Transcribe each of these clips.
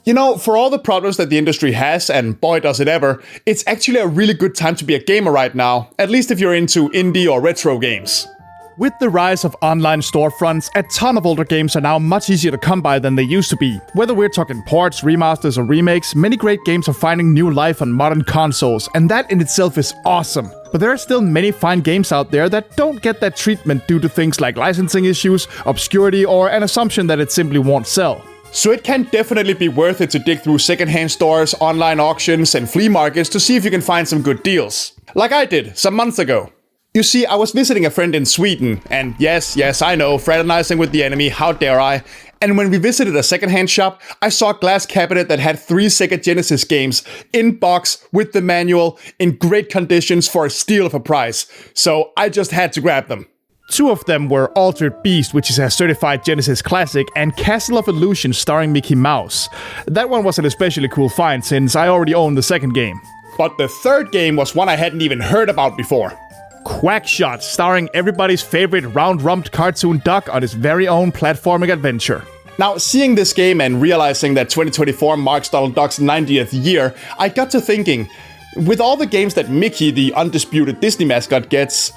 You know, for all the problems that the industry has, and boy does it ever, it's actually a really good time to be a gamer right now, at least if you're into indie or retro games. With the rise of online storefronts, a ton of older games are now much easier to come by than they used to be. Whether we're talking ports, remasters, or remakes, many great games are finding new life on modern consoles, and that in itself is awesome. But there are still many fine games out there that don't get that treatment due to things like licensing issues, obscurity, or an assumption that it simply won't sell. So it can definitely be worth it to dig through secondhand stores, online auctions, and flea markets to see if you can find some good deals. Like I did some months ago. You see, I was visiting a friend in Sweden, and yes, I know, fraternizing with the enemy, how dare I. And when we visited a secondhand shop, I saw a glass cabinet that had 3 Sega Genesis games, in box, with the manual, in great conditions for a steal of a price. So I just had to grab them. 2 of them were Altered Beast, which is a certified Genesis classic, and Castle of Illusion starring Mickey Mouse. That one was an especially cool find, since I already owned the second game. But the third game was one I hadn't even heard about before. Quackshot, starring everybody's favorite round-rumped cartoon duck on his very own platforming adventure. Now, seeing this game and realizing that 2024 marks Donald Duck's 90th year, I got to thinking, with all the games that Mickey, the undisputed Disney mascot, gets,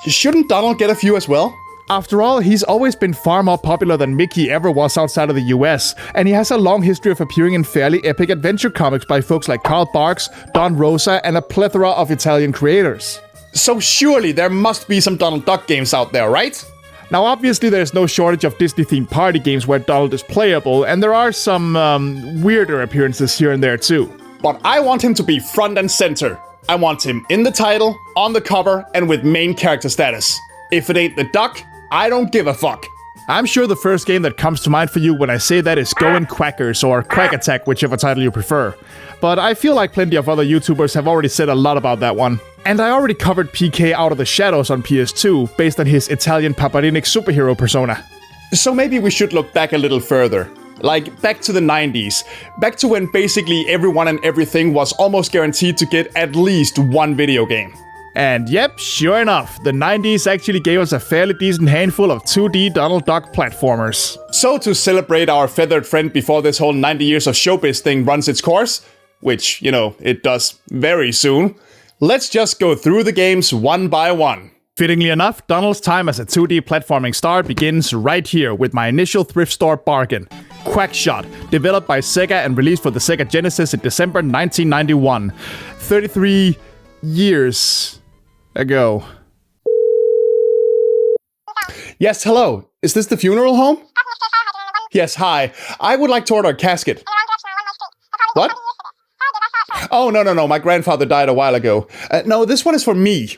shouldn't Donald get a few as well? After all, he's always been far more popular than Mickey ever was outside of the US, and he has a long history of appearing in fairly epic adventure comics by folks like Carl Barks, Don Rosa, and a plethora of Italian creators. So surely there must be some Donald Duck games out there, right? Now obviously there's no shortage of Disney-themed party games where Donald is playable, and there are some, weirder appearances here and there too. But I want him to be front and center. I want him in the title, on the cover, and with main character status. If it ain't the duck, I don't give a fuck. I'm sure the first game that comes to mind for you when I say that is Goin' Quackers or Quack Attack, whichever title you prefer. But I feel like plenty of other YouTubers have already said a lot about that one. And I already covered PK Out of the Shadows on PS2, based on his Italian Paparinik superhero persona. So maybe we should look back a little further. Like, back to the 90s. Back to when basically everyone and everything was almost guaranteed to get at least one video game. And yep, sure enough, the 90s actually gave us a fairly decent handful of 2D Donald Duck platformers. So to celebrate our feathered friend before this whole 90 years of Showbiz thing runs its course, which, you know, it does very soon, let's just go through the games one by one. Fittingly enough, Donald's time as a 2D platforming star begins right here with my initial thrift store bargain. Quackshot, developed by Sega and released for the Sega Genesis in December 1991. 33 years ago. Yes, hello. Is this the funeral home? Yes, hi. I would like to order a casket. What? Oh, no. My grandfather died a while ago. No, this one is for me.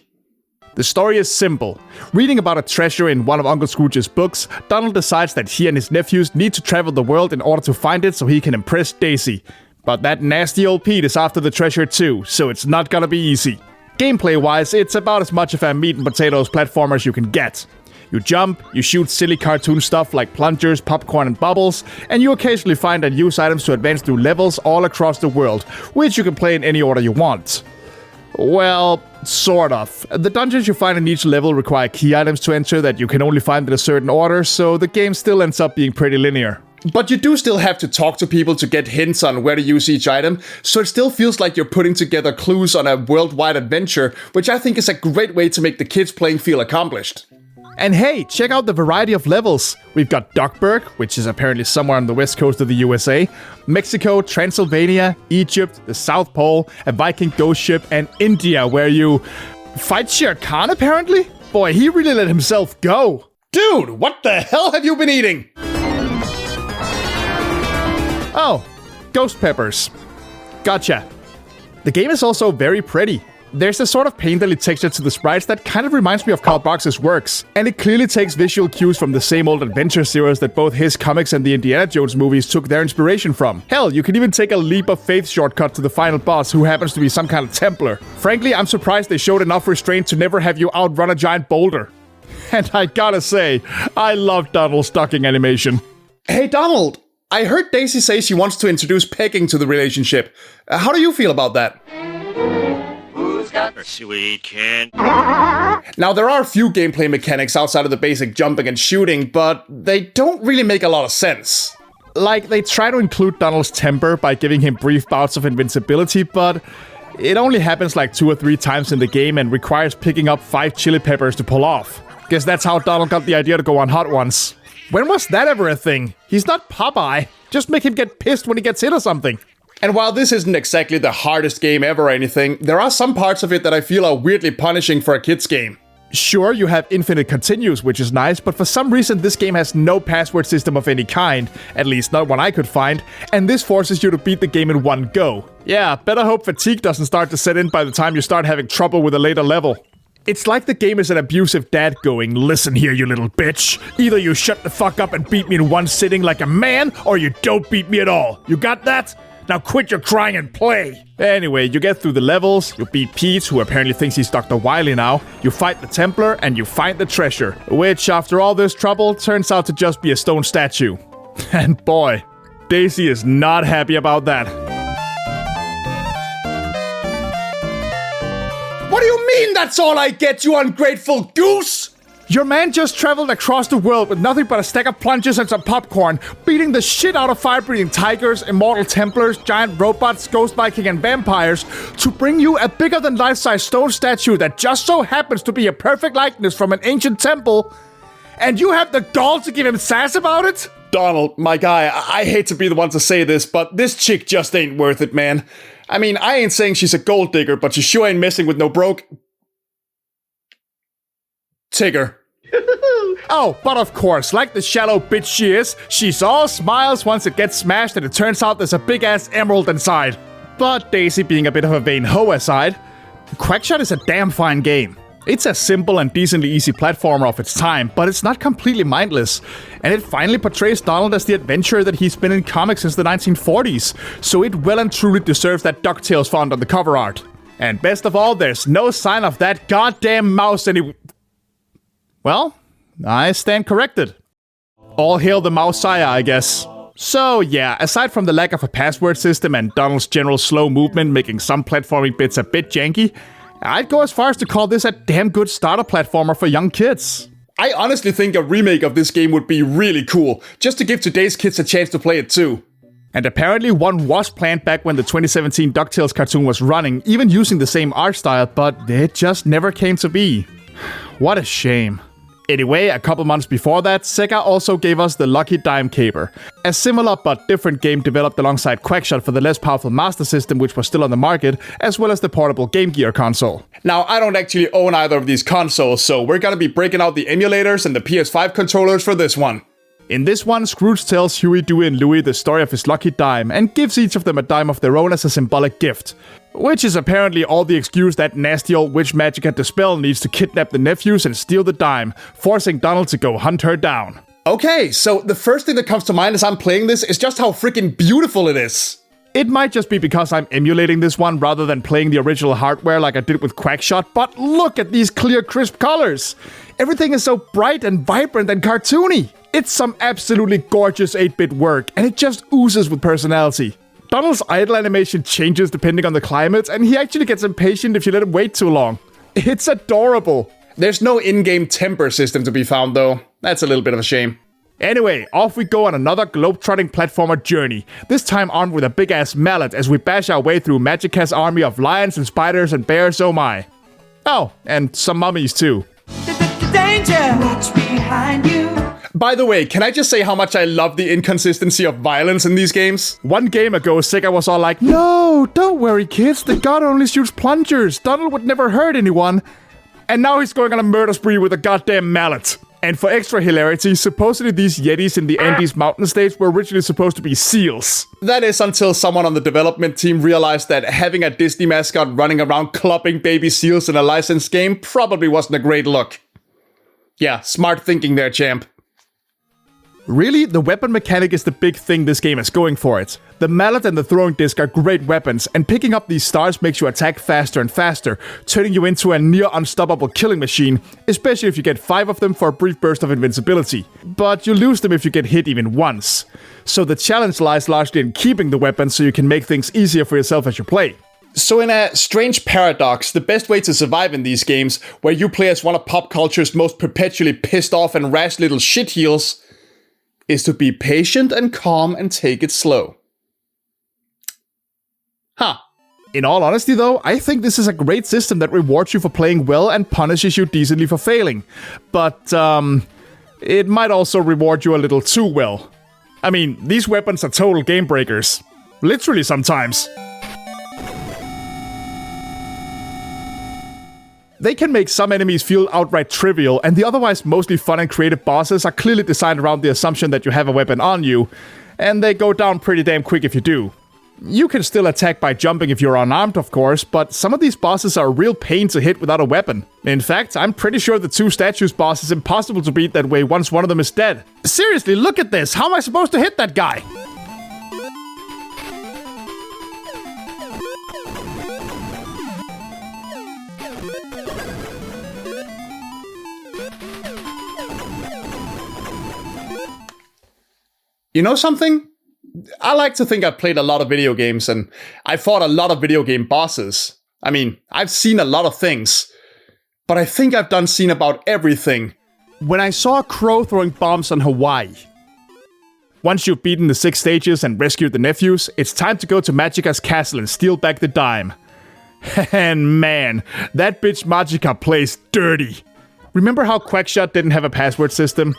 The story is simple. Reading about a treasure in one of Uncle Scrooge's books, Donald decides that he and his nephews need to travel the world in order to find it so he can impress Daisy. But that nasty old Pete is after the treasure too, so it's not gonna be easy. Gameplay-wise, it's about as much of a meat and potatoes platformer as you can get. You jump, you shoot silly cartoon stuff like plungers, popcorn, and bubbles, and you occasionally find and use items to advance through levels all across the world, which you can play in any order you want. Well, sort of. The dungeons you find in each level require key items to enter that you can only find in a certain order, so the game still ends up being pretty linear. But you do still have to talk to people to get hints on where to use each item, so it still feels like you're putting together clues on a worldwide adventure, which I think is a great way to make the kids playing feel accomplished. And hey, check out the variety of levels. We've got Duckburg, which is apparently somewhere on the west coast of the USA, Mexico, Transylvania, Egypt, the South Pole, a Viking ghost ship, and India, where you fight Shere Khan apparently? Boy, he really let himself go. Dude, what the hell have you been eating? Oh, ghost peppers. Gotcha. The game is also very pretty. There's a sort of painterly texture to the sprites that kind of reminds me of Carl Barks' works, and it clearly takes visual cues from the same old adventure series that both his comics and the Indiana Jones movies took their inspiration from. Hell, you can even take a leap of faith shortcut to the final boss, who happens to be some kind of Templar. Frankly, I'm surprised they showed enough restraint to never have you outrun a giant boulder. And I gotta say, I love Donald's ducking animation. Hey Donald, I heard Daisy say she wants to introduce pegging to the relationship. How do you feel about that? Sweet kid. Now, there are a few gameplay mechanics outside of the basic jumping and shooting, but they don't really make a lot of sense. Like, they try to include Donald's temper by giving him brief bouts of invincibility, but it only happens like 2 or 3 times in the game and requires picking up 5 chili peppers to pull off. Guess that's how Donald got the idea to go on hot ones. When was that ever a thing? He's not Popeye. Just make him get pissed when he gets hit or something. And while this isn't exactly the hardest game ever or anything, there are some parts of it that I feel are weirdly punishing for a kid's game. Sure, you have infinite continues, which is nice, but for some reason this game has no password system of any kind, at least not one I could find, and this forces you to beat the game in one go. Yeah, better hope fatigue doesn't start to set in by the time you start having trouble with a later level. It's like the game is an abusive dad going, "Listen here, you little bitch. Either you shut the fuck up and beat me in one sitting like a man, or you don't beat me at all. You got that? Now quit your crying and play." Anyway, you get through the levels, you beat Pete, who apparently thinks he's Dr. Wily now, you fight the Templar, and you find the treasure, which, after all this trouble, turns out to just be a stone statue. And boy, Daisy is not happy about that. What do you mean that's all I get, you ungrateful goose? Your man just traveled across the world with nothing but a stack of plunges and some popcorn, beating the shit out of fire-breathing tigers, immortal Templars, giant robots, ghost Viking, and vampires to bring you a bigger-than-life-size stone statue that just so happens to be a perfect likeness from an ancient temple, and you have the gall to give him sass about it? Donald, my guy, I hate to be the one to say this, but this chick just ain't worth it, man. I mean, I ain't saying she's a gold digger, but she sure ain't messing with no broke... Tigger. Oh, but of course, like the shallow bitch she is, she's all smiles once it gets smashed and it turns out there's a big-ass emerald inside. But Daisy being a bit of a vain hoe aside, Quackshot is a damn fine game. It's a simple and decently easy platformer of its time, but it's not completely mindless. And it finally portrays Donald as the adventurer that he's been in comics since the 1940s, so it well and truly deserves that DuckTales font on the cover art. And best of all, there's no sign of that goddamn mouse Well, I stand corrected. All hail the Mouse-sire, I guess. So yeah, aside from the lack of a password system and Donald's general slow movement making some platforming bits a bit janky, I'd go as far as to call this a damn good starter platformer for young kids. I honestly think a remake of this game would be really cool, just to give today's kids a chance to play it too. And apparently one was planned back when the 2017 DuckTales cartoon was running, even using the same art style, but it just never came to be. What a shame. Anyway, a couple months before that, Sega also gave us the Lucky Dime Caper, a similar but different game developed alongside Quackshot for the less powerful Master System, which was still on the market, as well as the portable Game Gear console. Now, I don't actually own either of these consoles, so we're gonna be breaking out the emulators and the PS5 controllers for this one. In this one, Scrooge tells Huey, Dewey, and Louie the story of his lucky dime and gives each of them a dime of their own as a symbolic gift. Which is apparently all the excuse that nasty old witch Magic at the Spell needs to kidnap the nephews and steal the dime, forcing Donald to go hunt her down. Okay, so the first thing that comes to mind as I'm playing this is just how freaking beautiful it is. It might just be because I'm emulating this one rather than playing the original hardware like I did with Quackshot, but look at these clear, crisp colors. Everything is so bright and vibrant and cartoony. It's some absolutely gorgeous 8-bit work, and it just oozes with personality. Donald's idle animation changes depending on the climate, and he actually gets impatient if you let him wait too long. It's adorable. There's no in-game temper system to be found though. That's a little bit of a shame. Anyway, off we go on another globe-trotting platformer journey, this time armed with a big-ass mallet as we bash our way through Magica's army of lions and spiders and bears, oh my. Oh, and some mummies too. Danger! Watch behind you. By the way, can I just say how much I love the inconsistency of violence in these games? One game ago, Sega was all like, "No, don't worry kids, the god only shoots plungers, Donald would never hurt anyone." And now he's going on a murder spree with a goddamn mallet. And for extra hilarity, supposedly these yetis in the Andes mountain states were originally supposed to be seals. That is until someone on the development team realized that having a Disney mascot running around clubbing baby seals in a licensed game probably wasn't a great look. Yeah, smart thinking there, champ. Really, the weapon mechanic is the big thing this game is going for it. The mallet and the throwing disc are great weapons, and picking up these stars makes you attack faster and faster, turning you into a near unstoppable killing machine, especially if you get 5 of them for a brief burst of invincibility. But you lose them if you get hit even once. So the challenge lies largely in keeping the weapons so you can make things easier for yourself as you play. So in a strange paradox, the best way to survive in these games, where you play as one of pop culture's most perpetually pissed off and rash little shitheels, is to be patient and calm and take it slow. Huh. In all honesty though, I think this is a great system that rewards you for playing well and punishes you decently for failing. But, it might also reward you a little too well. I mean, these weapons are total game breakers. Literally sometimes. They can make some enemies feel outright trivial, and the otherwise mostly fun and creative bosses are clearly designed around the assumption that you have a weapon on you, and they go down pretty damn quick if you do. You can still attack by jumping if you're unarmed, of course, but some of these bosses are a real pain to hit without a weapon. In fact, I'm pretty sure the 2 statues boss is impossible to beat that way once one of them is dead. Seriously, look at this! How am I supposed to hit that guy? You know something? I like to think I've played a lot of video games and I fought a lot of video game bosses. I mean, I've seen a lot of things. But I think I've seen about everything. When I saw a crow throwing bombs on Hawaii. Once you've beaten the 6 stages and rescued the nephews, it's time to go to Magica's castle and steal back the dime. And man, that bitch Magica plays dirty. Remember how Quackshot didn't have a password system?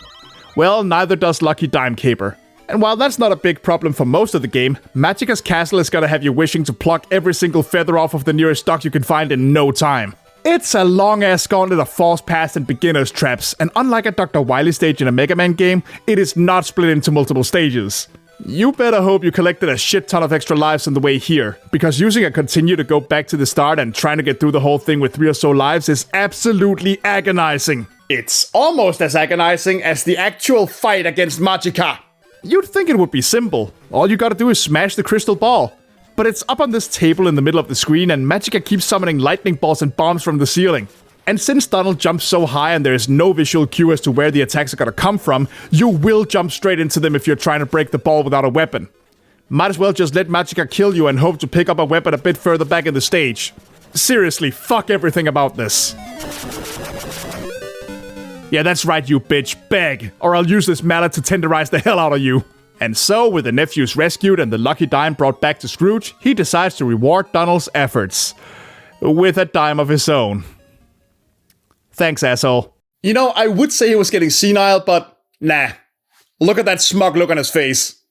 Well, neither does Lucky Dime Caper. And while that's not a big problem for most of the game, Magica's castle is gonna have you wishing to pluck every single feather off of the nearest duck you can find in no time. It's a long-ass gauntlet of false paths and beginner's traps, and unlike a Dr. Wily stage in a Mega Man game, it is not split into multiple stages. You better hope you collected a shit ton of extra lives on the way here, because using a continue to go back to the start and trying to get through the whole thing with 3 or so lives is absolutely agonizing. It's almost as agonizing as the actual fight against Magica. You'd think it would be simple. All you gotta do is smash the crystal ball. But it's up on this table in the middle of the screen and Magica keeps summoning lightning bolts and bombs from the ceiling. And since Donald jumps so high and there is no visual cue as to where the attacks are gonna come from, you will jump straight into them if you're trying to break the ball without a weapon. Might as well just let Magica kill you and hope to pick up a weapon a bit further back in the stage. Seriously, fuck everything about this. Yeah, that's right, you bitch. Beg, or I'll use this mallet to tenderize the hell out of you. And so, with the nephews rescued and the lucky dime brought back to Scrooge, he decides to reward Donald's efforts. With a dime of his own. Thanks, asshole. You know, I would say he was getting senile, but nah. Look at that smug look on his face.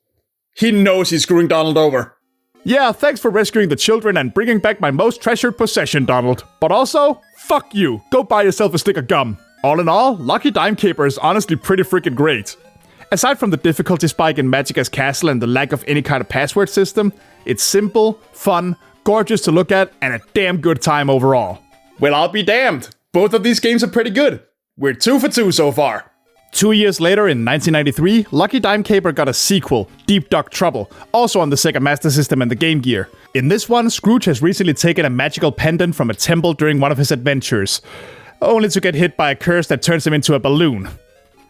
He knows he's screwing Donald over. Yeah, thanks for rescuing the children and bringing back my most treasured possession, Donald. But also, fuck you. Go buy yourself a stick of gum. All in all, Lucky Dime Caper is honestly pretty freaking great. Aside from the difficulty spike in Magica's castle and the lack of any kind of password system, it's simple, fun, gorgeous to look at, and a damn good time overall. Well, I'll be damned. Both of these games are pretty good. We're 2 for 2 so far. 2 years later, in 1993, Lucky Dime Caper got a sequel, Deep Duck Trouble, also on the Sega Master System and the Game Gear. In this one, Scrooge has recently taken a magical pendant from a temple during one of his adventures, only to get hit by a curse that turns him into a balloon.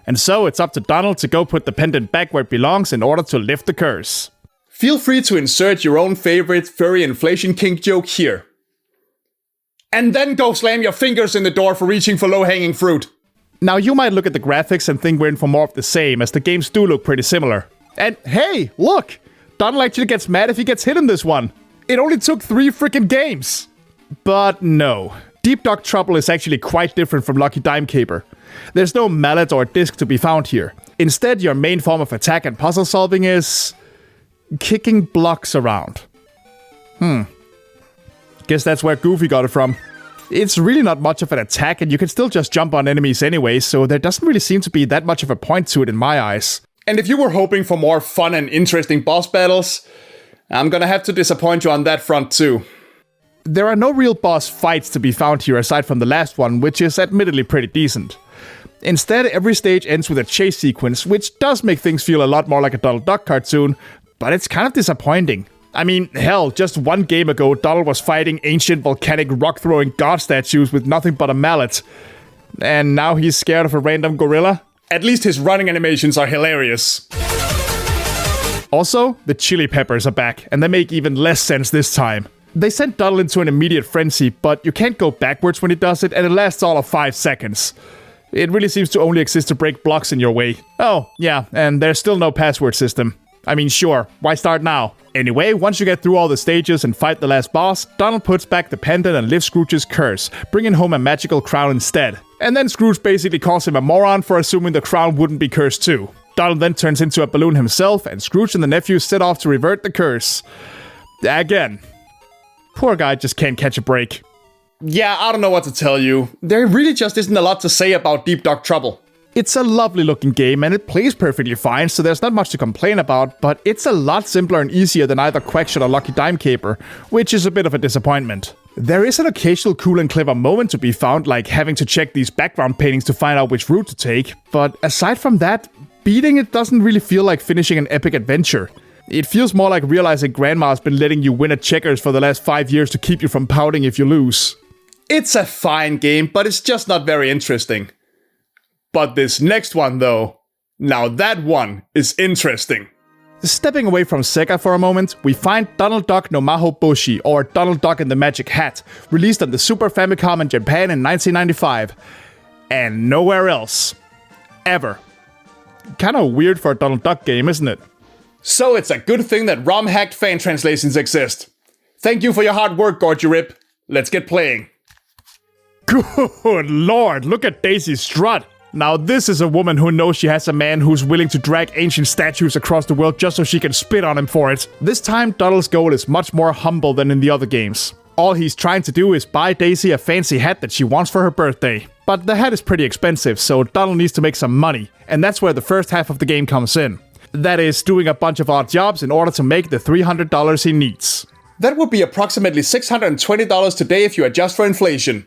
And so it's up to Donald to go put the pendant back where it belongs in order to lift the curse. Feel free to insert your own favorite furry inflation kink joke here. And then go slam your fingers in the door for reaching for low-hanging fruit. Now you might look at the graphics and think we're in for more of the same, as the games do look pretty similar. And hey, look! Donald actually gets mad if he gets hit in this one. It only took 3 freaking games. But no. Deep Duck Trouble is actually quite different from Lucky Dime Caper. There's no mallet or disc to be found here. Instead, your main form of attack and puzzle solving is kicking blocks around. Guess that's where Goofy got it from. It's really not much of an attack and you can still just jump on enemies anyway, so there doesn't really seem to be that much of a point to it in my eyes. And if you were hoping for more fun and interesting boss battles, I'm gonna have to disappoint you on that front too. There are no real boss fights to be found here aside from the last one, which is admittedly pretty decent. Instead, every stage ends with a chase sequence, which does make things feel a lot more like a Donald Duck cartoon, but it's kind of disappointing. I mean, hell, just 1 game ago, Donald was fighting ancient volcanic rock-throwing god statues with nothing but a mallet. And now he's scared of a random gorilla? At least his running animations are hilarious. Also, the chili peppers are back, and they make even less sense this time. They sent Donald into an immediate frenzy, but you can't go backwards when he does it, and it lasts all of 5 seconds. It really seems to only exist to break blocks in your way. Oh, yeah, and there's still no password system. I mean, sure, why start now? Anyway, once you get through all the stages and fight the last boss, Donald puts back the pendant and lifts Scrooge's curse, bringing home a magical crown instead. And then Scrooge basically calls him a moron for assuming the crown wouldn't be cursed too. Donald then turns into a balloon himself, and Scrooge and the nephews set off to revert the curse. Again. Poor guy just can't catch a break. Yeah, I don't know what to tell you. There really just isn't a lot to say about Deep Dark Trouble. It's a lovely looking game and it plays perfectly fine, so there's not much to complain about, but it's a lot simpler and easier than either Quackshot or Lucky Dime Caper, which is a bit of a disappointment. There is an occasional cool and clever moment to be found, like having to check these background paintings to find out which route to take, but aside from that, beating it doesn't really feel like finishing an epic adventure. It feels more like realizing Grandma's been letting you win at checkers for the last 5 years to keep you from pouting if you lose. It's a fine game, but it's just not very interesting. But this next one though, now that one is interesting. Stepping away from Sega for a moment, we find Donald Duck no Maho Boshi, or Donald Duck and the Magic Hat, released on the Super Famicom in Japan in 1995. And nowhere else. Ever. Kinda weird for a Donald Duck game, isn't it? So it's a good thing that ROM-hacked fan translations exist. Thank you for your hard work, Gorgy Rip. Let's get playing. Good lord, look at Daisy strut. Now this is a woman who knows she has a man who's willing to drag ancient statues across the world just so she can spit on him for it. This time, Donald's goal is much more humble than in the other games. All he's trying to do is buy Daisy a fancy hat that she wants for her birthday. But the hat is pretty expensive, so Donald needs to make some money, and that's where the first half of the game comes in. That is, doing a bunch of odd jobs in order to make the $300 he needs. That would be approximately $620 today if you adjust for inflation.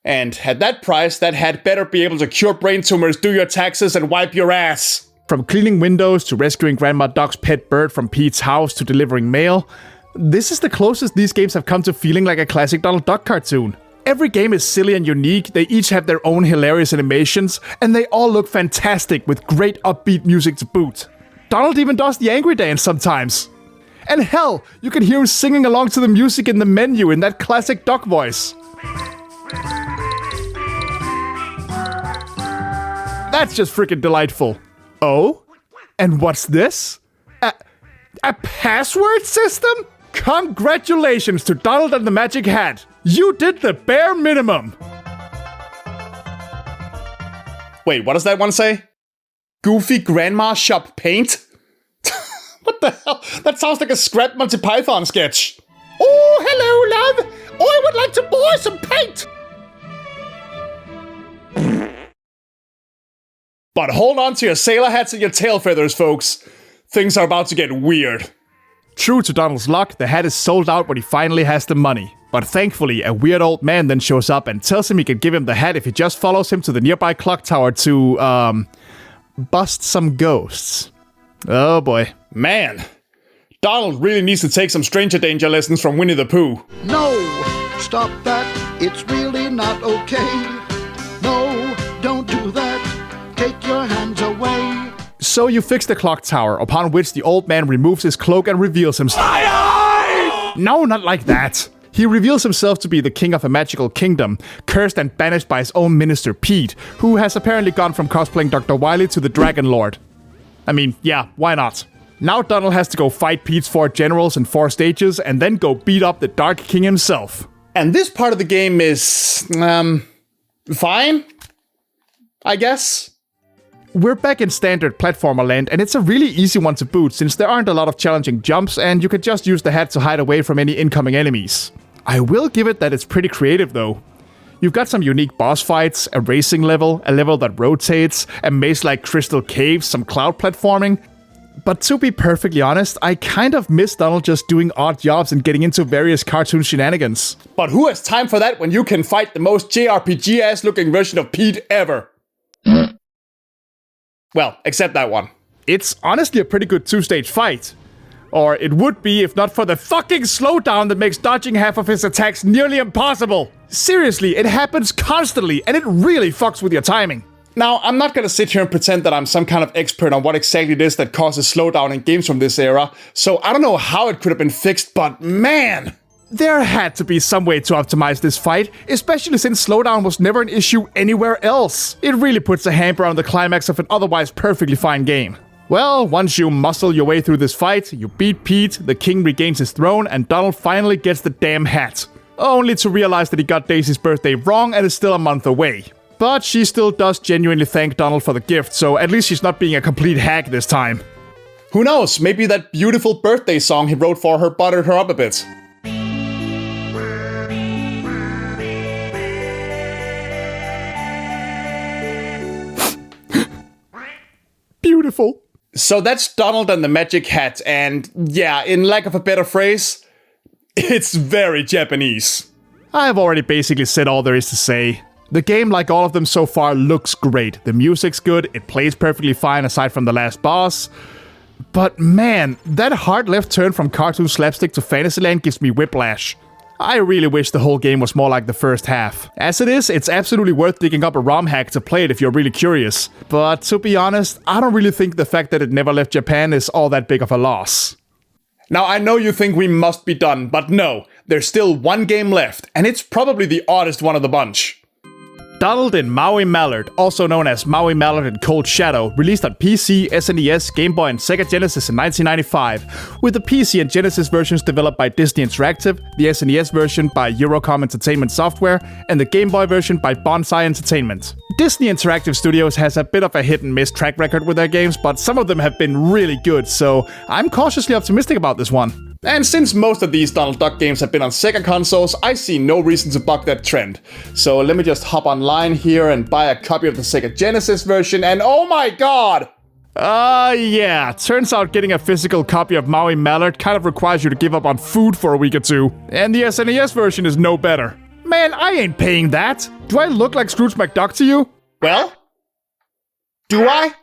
And at that price, that hat better be able to cure brain tumors, do your taxes, and wipe your ass. From cleaning windows to rescuing Grandma Duck's pet bird from Pete's house to delivering mail, this is the closest these games have come to feeling like a classic Donald Duck cartoon. Every game is silly and unique, they each have their own hilarious animations, and they all look fantastic with great upbeat music to boot. Donald even does the angry dance sometimes. And hell, you can hear him singing along to the music in the menu in that classic duck voice. That's just freaking delightful. Oh? And what's this? A password system? Congratulations to Donald and the Magic Hat. You did the bare minimum. Wait, what does that one say? Goofy Grandma Shop Paint? What the hell? That sounds like a scrap Monty Python sketch. Oh, hello, love. Oh, I would like to buy some paint. But hold on to your sailor hats and your tail feathers, folks. Things are about to get weird. True to Donald's luck, the hat is sold out when he finally has the money. But thankfully, a weird old man then shows up and tells him he can give him the hat if he just follows him to the nearby clock tower to, bust some ghosts. Oh boy. Man, Donald really needs to take some stranger danger lessons from Winnie the Pooh. No, stop that. It's really not okay. No, don't do that. Take your hands away. So you fix the clock tower, upon which the old man removes his cloak and reveals himself. No, not like that. He reveals himself to be the king of a magical kingdom, cursed and banished by his own minister Pete, who has apparently gone from cosplaying Dr. Wily to the Dragon Lord. I mean, yeah, why not? Now Donald has to go fight Pete's 4 generals in 4 stages, and then go beat up the Dark King himself. And this part of the game is, fine? I guess? We're back in standard platformer land, and it's a really easy one to boot since there aren't a lot of challenging jumps and you can just use the hat to hide away from any incoming enemies. I will give it that it's pretty creative though. You've got some unique boss fights, a racing level, a level that rotates, a maze-like crystal caves, some cloud platforming. But to be perfectly honest, I kind of miss Donald just doing odd jobs and getting into various cartoon shenanigans. But who has time for that when you can fight the most JRPG-ass looking version of Pete ever? Well, except that one. It's honestly a pretty good 2-stage fight. Or it would be if not for the fucking slowdown that makes dodging half of his attacks nearly impossible. Seriously, it happens constantly and it really fucks with your timing. Now, I'm not gonna sit here and pretend that I'm some kind of expert on what exactly it is that causes slowdown in games from this era, so I don't know how it could have been fixed, but man! There had to be some way to optimize this fight, especially since slowdown was never an issue anywhere else. It really puts a hamper on the climax of an otherwise perfectly fine game. Well, once you muscle your way through this fight, you beat Pete, the king regains his throne, and Donald finally gets the damn hat. Only to realize that he got Daisy's birthday wrong and is still a month away. But she still does genuinely thank Donald for the gift, so at least she's not being a complete hack this time. Who knows, maybe that beautiful birthday song he wrote for her buttered her up a bit. Beautiful. So that's Donald and the Magic Hat, and yeah, in lack of a better phrase, it's very Japanese. I have already basically said all there is to say. The game, like all of them so far, looks great. The music's good, it plays perfectly fine aside from the last boss. But man, that hard left turn from cartoon slapstick to Fantasyland gives me whiplash. I really wish the whole game was more like the first half. As it is, it's absolutely worth digging up a ROM hack to play it if you're really curious. But to be honest, I don't really think the fact that it never left Japan is all that big of a loss. Now I know you think we must be done, but no, there's still one game left, and it's probably the oddest one of the bunch. Donald in Maui Mallard, also known as Maui Mallard and Cold Shadow, released on PC, SNES, Game Boy, and Sega Genesis in 1995, with the PC and Genesis versions developed by Disney Interactive, the SNES version by Eurocom Entertainment Software, and the Game Boy version by Bonsai Entertainment. Disney Interactive Studios has a bit of a hit and miss track record with their games, but some of them have been really good, so I'm cautiously optimistic about this one. And since most of these Donald Duck games have been on Sega consoles, I see no reason to buck that trend. So let me just hop online here and buy a copy of the Sega Genesis version, and oh my god! Yeah, turns out getting a physical copy of Maui Mallard kind of requires you to give up on food for a week or two. And the SNES version is no better. Man, I ain't paying that! Do I look like Scrooge McDuck to you? Well? Do I?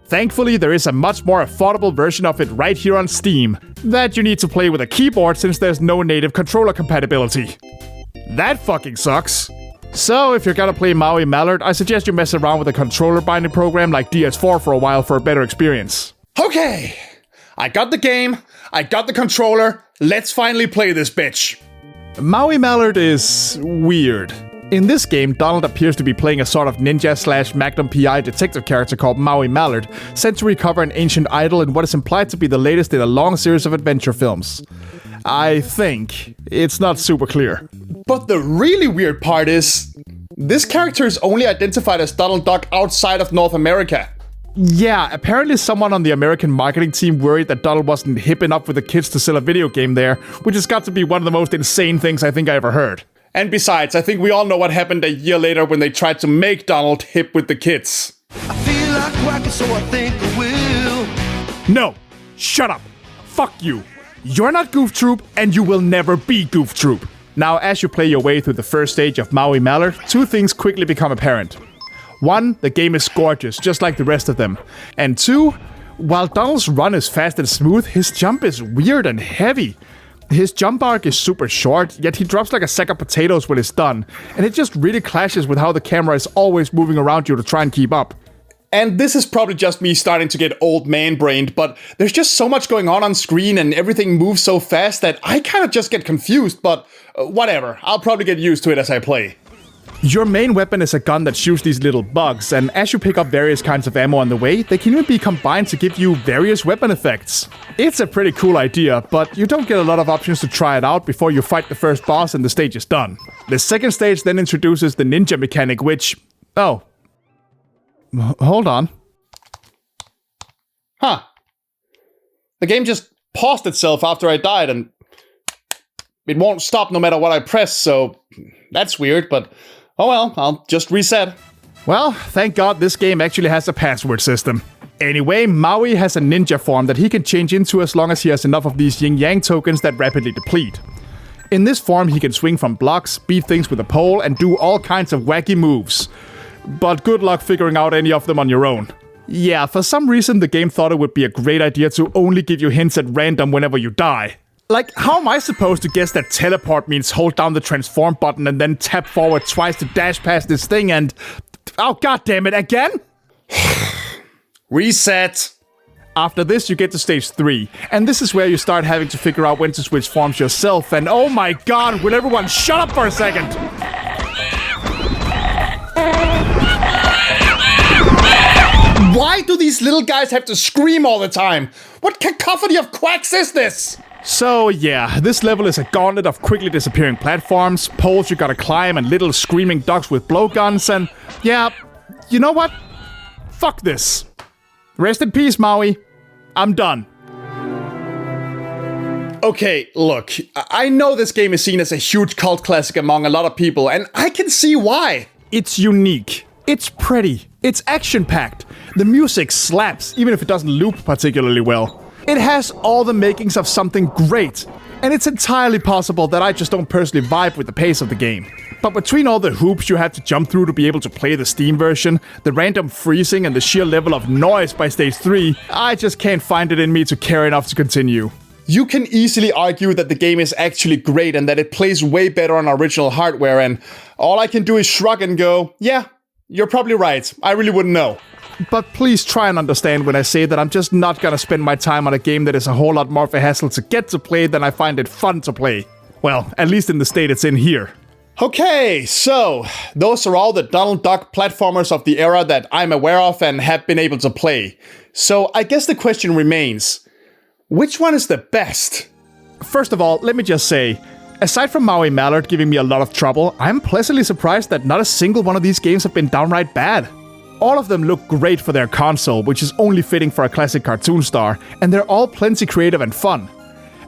Thankfully, there is a much more affordable version of it right here on Steam, that you need to play with a keyboard since there's no native controller compatibility. That fucking sucks. So, if you're gonna play Maui Mallard, I suggest you mess around with a controller binding program like DS4 for a while for a better experience. Okay, I got the game, I got the controller, let's finally play this bitch. Maui Mallard is weird. In this game, Donald appears to be playing a sort of ninja/Magnum PI detective character called Maui Mallard, sent to recover an ancient idol in what is implied to be the latest in a long series of adventure films. I think. It's not super clear. But the really weird part is, this character is only identified as Donald Duck outside of North America. Yeah, apparently someone on the American marketing team worried that Donald wasn't hip enough with the kids to sell a video game there, which has got to be one of the most insane things I think I ever heard. And besides, I think we all know what happened a year later when they tried to make Donald hip with the kids. I feel like quacking, so I think I will. No! Shut up! Fuck you! You're not Goof Troop, and you will never be Goof Troop. Now, as you play your way through the first stage of Maui Mallard, two things quickly become apparent. One, the game is gorgeous, just like the rest of them. And two, while Donald's run is fast and smooth, his jump is weird and heavy. His jump arc is super short, yet he drops like a sack of potatoes when it's done, and it just really clashes with how the camera is always moving around you to try and keep up. And this is probably just me starting to get old man-brained, but there's just so much going on screen and everything moves so fast that I kind of just get confused, but whatever, I'll probably get used to it as I play. Your main weapon is a gun that shoots these little bugs, and as you pick up various kinds of ammo on the way, they can even be combined to give you various weapon effects. It's a pretty cool idea, but you don't get a lot of options to try it out before you fight the first boss and the stage is done. The second stage then introduces the ninja mechanic, which... oh. Hold on. Huh. The game just paused itself after I died, and it won't stop no matter what I press, so that's weird, but oh well, I'll just reset. Well, thank God this game actually has a password system. Anyway, Maui has a ninja form that he can change into as long as he has enough of these yin-yang tokens that rapidly deplete. In this form, he can swing from blocks, beat things with a pole, and do all kinds of wacky moves. But good luck figuring out any of them on your own. Yeah, for some reason the game thought it would be a great idea to only give you hints at random whenever you die. Like, how am I supposed to guess that teleport means hold down the transform button and then tap forward twice to dash past this thing and... oh, goddammit, again? Reset. After this, you get to stage 3, and this is where you start having to figure out when to switch forms yourself, and oh my god, will everyone shut up for a second? Why do these little guys have to scream all the time? What cacophony of quacks is this? So yeah, this level is a gauntlet of quickly disappearing platforms, poles you gotta climb, and little screaming ducks with blowguns, and yeah, you know what? Fuck this. Rest in peace, Maui. I'm done. Okay, look, I know this game is seen as a huge cult classic among a lot of people, and I can see why. It's unique. It's pretty. It's action-packed. The music slaps, even if it doesn't loop particularly well. It has all the makings of something great, and it's entirely possible that I just don't personally vibe with the pace of the game. But between all the hoops you had to jump through to be able to play the Steam version, the random freezing, and the sheer level of noise by stage 3, I just can't find it in me to care enough to continue. You can easily argue that the game is actually great and that it plays way better on original hardware, and all I can do is shrug and go, yeah, you're probably right, I really wouldn't know. But please try and understand when I say that I'm just not gonna spend my time on a game that is a whole lot more of a hassle to get to play than I find it fun to play. Well, at least in the state it's in here. Okay, so those are all the Donald Duck platformers of the era that I'm aware of and have been able to play. So I guess the question remains, which one is the best? First of all, let me just say, aside from Maui Mallard giving me a lot of trouble, I'm pleasantly surprised that not a single one of these games have been downright bad. All of them look great for their console, which is only fitting for a classic cartoon star, and they're all plenty creative and fun.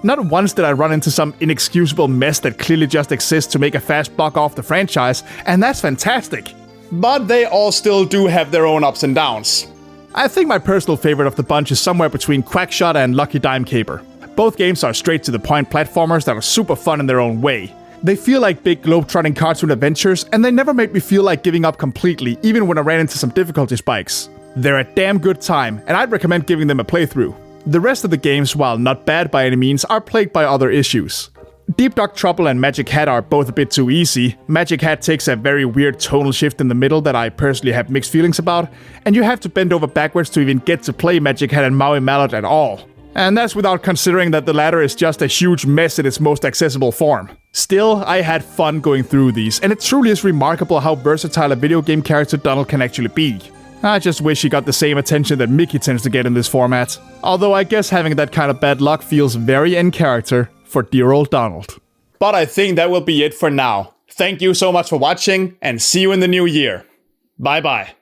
Not once did I run into some inexcusable mess that clearly just exists to make a fast buck off the franchise, and that's fantastic. But they all still do have their own ups and downs. I think my personal favorite of the bunch is somewhere between Quackshot and Lucky Dime Caper. Both games are straight-to-the-point platformers that are super fun in their own way. They feel like big globe-trotting cartoon adventures, and they never made me feel like giving up completely, even when I ran into some difficulty spikes. They're a damn good time, and I'd recommend giving them a playthrough. The rest of the games, while not bad by any means, are plagued by other issues. Deep Duck Trouble and Magic Hat are both a bit too easy. Magic Hat takes a very weird tonal shift in the middle that I personally have mixed feelings about, and you have to bend over backwards to even get to play Magic Hat and Maui Mallard at all. And that's without considering that the latter is just a huge mess in its most accessible form. Still, I had fun going through these, and it truly is remarkable how versatile a video game character Donald can actually be. I just wish he got the same attention that Mickey tends to get in this format. Although I guess having that kind of bad luck feels very in character for dear old Donald. But I think that will be it for now. Thank you so much for watching, and see you in the new year. Bye bye.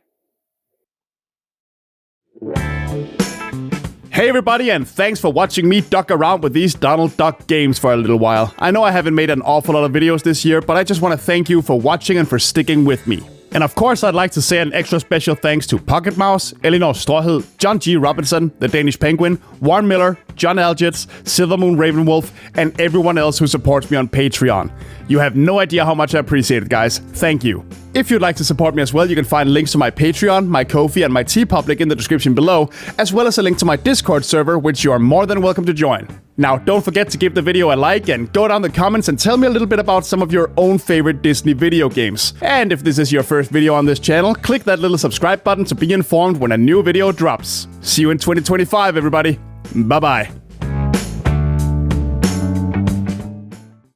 Hey everybody, and thanks for watching me duck around with these Donald Duck games for a little while. I know I haven't made an awful lot of videos this year, but I just want to thank you for watching and for sticking with me. And of course, I'd like to say an extra special thanks to Pocket Mouse, Elinor Stråhed, John G. Robinson, The Danish Penguin, Warren Miller, John Algets, Silvermoon Ravenwolf, and everyone else who supports me on Patreon. You have no idea how much I appreciate it, guys. Thank you. If you'd like to support me as well, you can find links to my Patreon, my Ko-fi, and my TeePublic in the description below, as well as a link to my Discord server, which you are more than welcome to join. Now, don't forget to give the video a like and go down the comments and tell me a little bit about some of your own favorite Disney video games. And if this is your first video on this channel, click that little subscribe button to be informed when a new video drops. See you in 2025, everybody. Bye-bye.